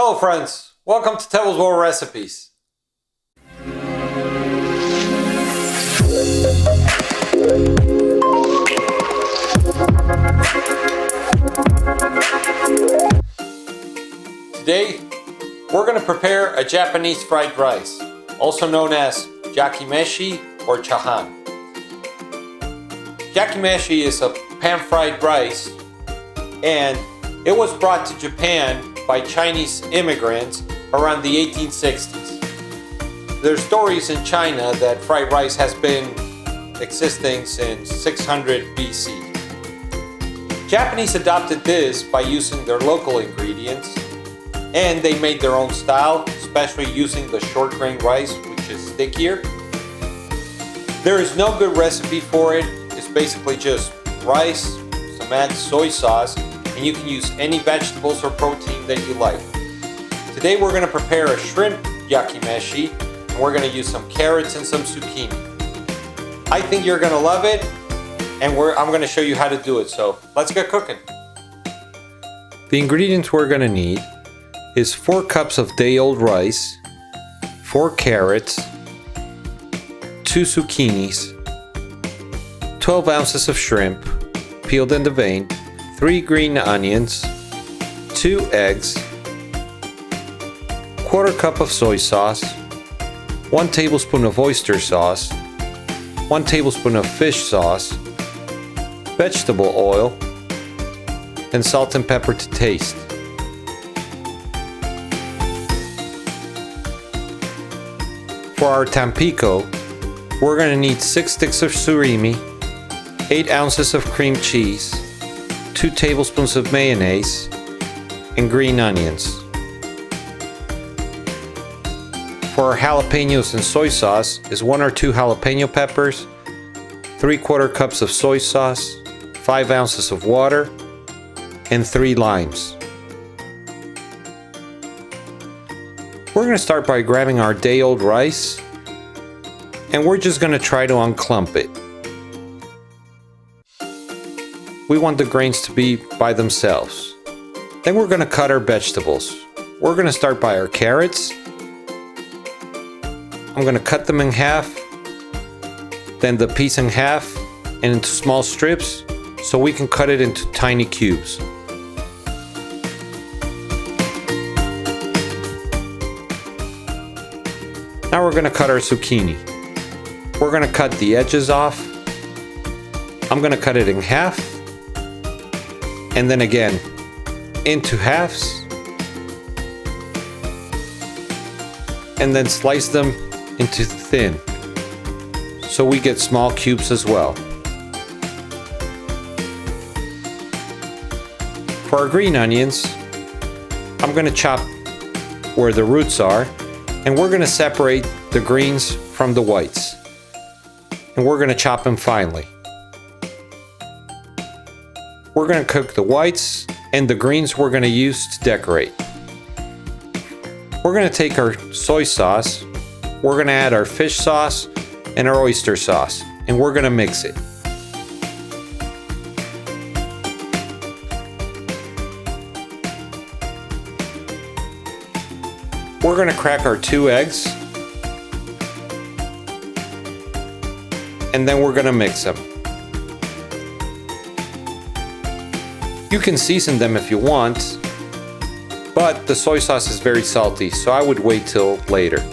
Hello friends, welcome to Devil's World Recipes. Today, we're going to prepare a Japanese fried rice, also known as Yakimeshi or Chahan. Yakimeshi is a pan-fried rice, and it was brought to Japan by Chinese immigrants around the 1860s. There's stories in China that fried rice has been existing since 600 BC. Japanese adopted this by using their local ingredients, and they made their own style, especially using the short grain rice, which is stickier. There is no good recipe for it. It's basically just rice, some added soy sauce, and you can use any vegetables or protein that you like. Today we're going to prepare a shrimp yakimeshi, and we're going to use some carrots and some zucchini. I think you're going to love it, and I'm going to show you how to do it, so let's get cooking. The ingredients we're going to need is 4 cups of day-old rice, 4 carrots, 2 zucchinis, 12 ounces of shrimp, peeled and deveined, 3 green onions, 2 eggs, 1/4 cup of soy sauce, 1 tablespoon of oyster sauce, 1 tablespoon of fish sauce, vegetable oil, and salt and pepper to taste. For our Tampico, we're going to need 6 sticks of surimi, 8 ounces of cream cheese, 2 tablespoons of mayonnaise, and green onions. For our jalapeños and soy sauce is 1 or 2 jalapeno peppers, 3/4 cups of soy sauce, 5 ounces of water, and 3 limes. We're going to start by grabbing our day-old rice, and we're just going to try to unclump it. We want the grains to be by themselves. Then we're going to cut our vegetables. We're going to start by our carrots. I'm going to cut them in half, then the piece in half and into small strips so we can cut it into tiny cubes. Now we're going to cut our zucchini. We're going to cut the edges off. I'm going to cut it in half, and then again into halves, and then slice them into thin so we get small cubes as well. For our green onions, I'm going to chop where the roots are, and we're going to separate the greens from the whites, and we're going to chop them finely. We're going to cook the whites, and the greens we're going to use to decorate. We're going to take our soy sauce, we're going to add our fish sauce and our oyster sauce, and we're going to mix it. We're going to crack our 2 eggs, and then we're going to mix them. You can season them if you want, but the soy sauce is very salty, so I would wait till later.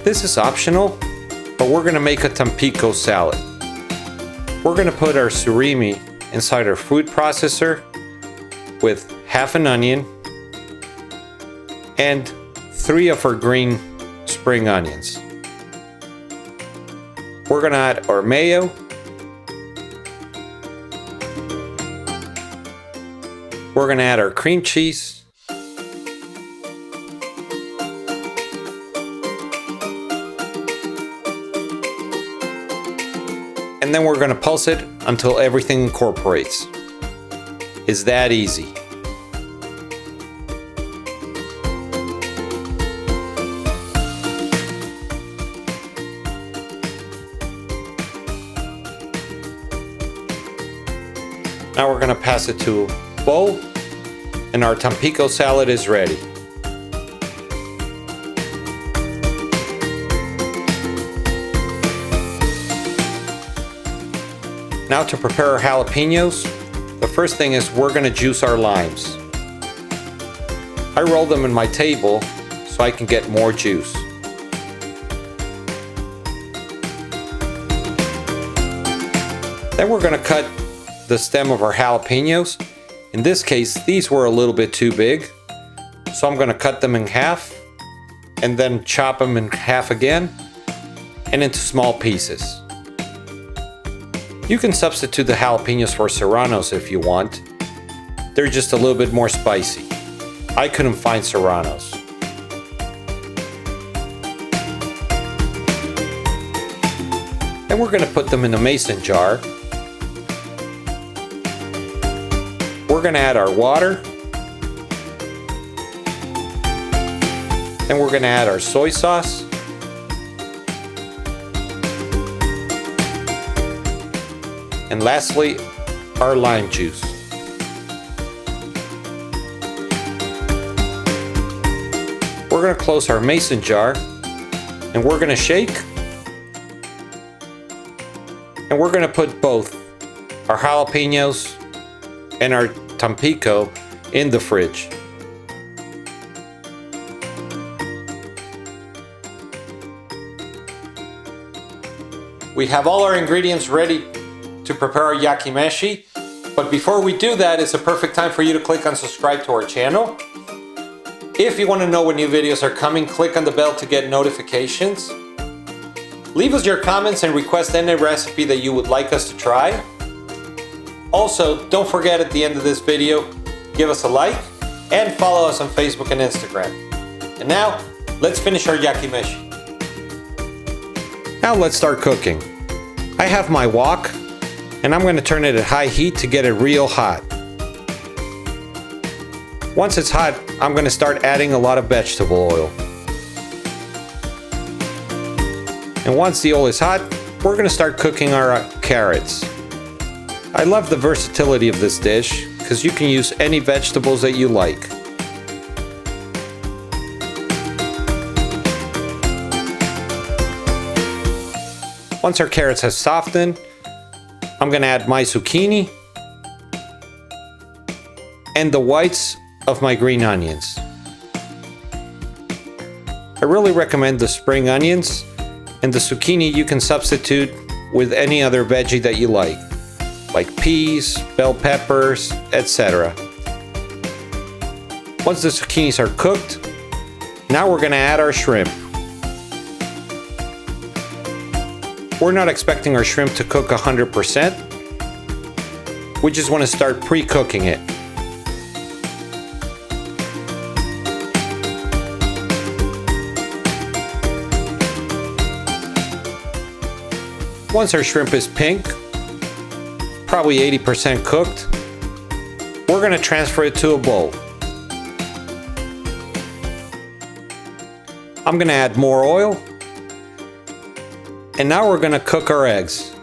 This is optional, but we're going to make a Tampico salad. We're going to put our surimi inside our food processor with half an onion and 3 of our green spring onions. We're going to add our mayo, we're going to add our cream cheese, and then we're going to pulse it until everything incorporates. It's that easy. Now we're going to pass it to a bowl, and our Tampico salad is ready. Now to prepare our jalapeños, the first thing is we're going to juice our limes. I roll them in my table so I can get more juice. Then we're going to cut the stem of our jalapeños. In this case, these were a little bit too big, so I'm going to cut them in half and then chop them in half again and into small pieces. You can substitute the jalapeños for serranos if you want. They're just a little bit more spicy. I couldn't find serranos. Then we're going to put them in a mason jar. We're going to add our water. Then we're going to add our soy sauce. And lastly, our lime juice. We're going to close our mason jar and we're going to shake. And we're going to put both our jalapeños and our Tampico in the fridge. We have all our ingredients ready to prepare our yakimeshi, but before we do that, it's a perfect time for you to click on subscribe to our channel. If you want to know when new videos are coming, click on the bell to get notifications. Leave us your comments and request any recipe that you would like us to try. Also, don't forget at the end of this video, give us a like and follow us on Facebook and Instagram. And now, let's finish our yakimeshi. Now let's start cooking. I have my wok, and I'm going to turn it at high heat to get it real hot. Once it's hot, I'm going to start adding a lot of vegetable oil. And once the oil is hot, we're going to start cooking our carrots. I love the versatility of this dish because you can use any vegetables that you like. Once our carrots have softened, I'm going to add my zucchini and the whites of my green onions. I really recommend the spring onions, and the zucchini you can substitute with any other veggie that you like peas, bell peppers, etc. Once the zucchinis are cooked, now we're going to add our shrimp. We're not expecting our shrimp to cook 100%. We just want to start pre-cooking it. Once our shrimp is pink, probably 80% cooked, we're going to transfer it to a bowl. I'm going to add more oil. And now we're going to cook our eggs.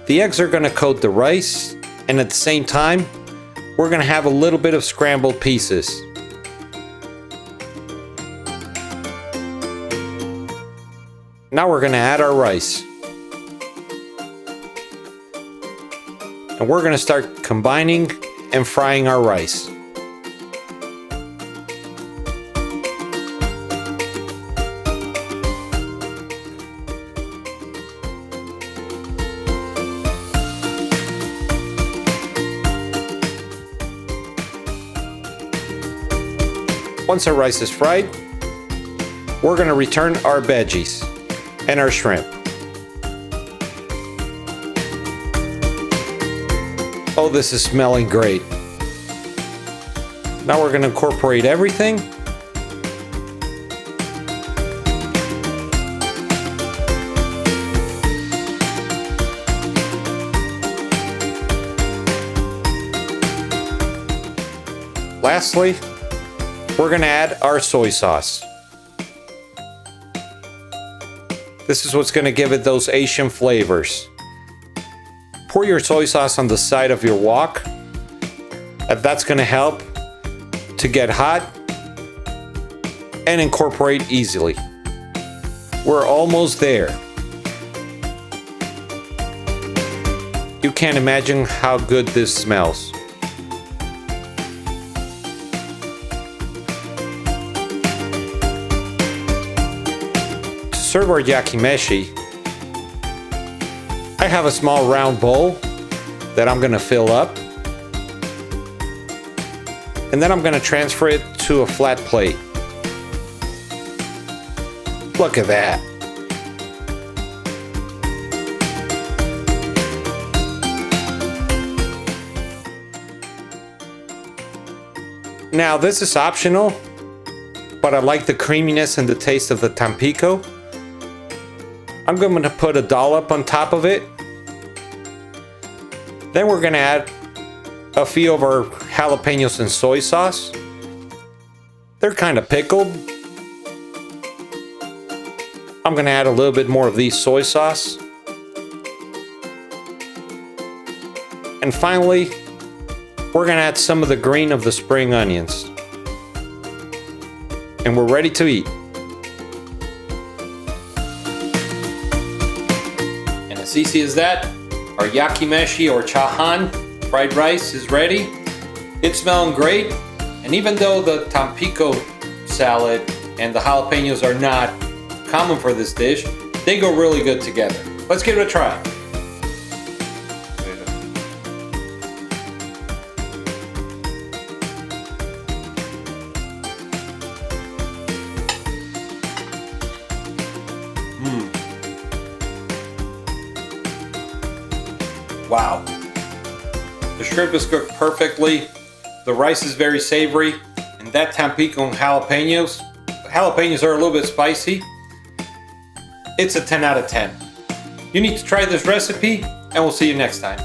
The eggs are going to coat the rice, and at the same time, we're going to have a little bit of scrambled pieces. Now we're going to add our rice. And we're going to start combining and frying our rice. Once our rice is fried, we're going to return our veggies and our shrimp. Oh, this is smelling great. Now we're going to incorporate everything. Lastly, we're going to add our soy sauce. This is what's going to give it those Asian flavors. pour your soy sauce on the side of your wok. That's going to help to get hot and incorporate easily. We're almost there. You can't imagine how good this smells. To serve our yakimeshi, I have a small round bowl that I'm gonna fill up. And then I'm gonna transfer it to a flat plate. Look at that. Now this is optional, but I like the creaminess and the taste of the Tampico. I'm going to put a dollop on top of it. Then we're going to add a few of our jalapeños and soy sauce. They're kind of pickled. I'm going to add a little bit more of these soy sauce. And finally, we're going to add some of the green of the spring onions. And we're ready to eat. And as easy as that, our yakimeshi or chahan fried rice is ready. It's smelling great. And even though the Tampico salad and the jalapeños are not common for this dish, they go really good together. Let's give it a try. Wow. The shrimp is cooked perfectly. The rice is very savory. And that Tampico and jalapeños. The jalapeños are a little bit spicy. It's a 10 out of 10. You need to try this recipe, and we'll see you next time.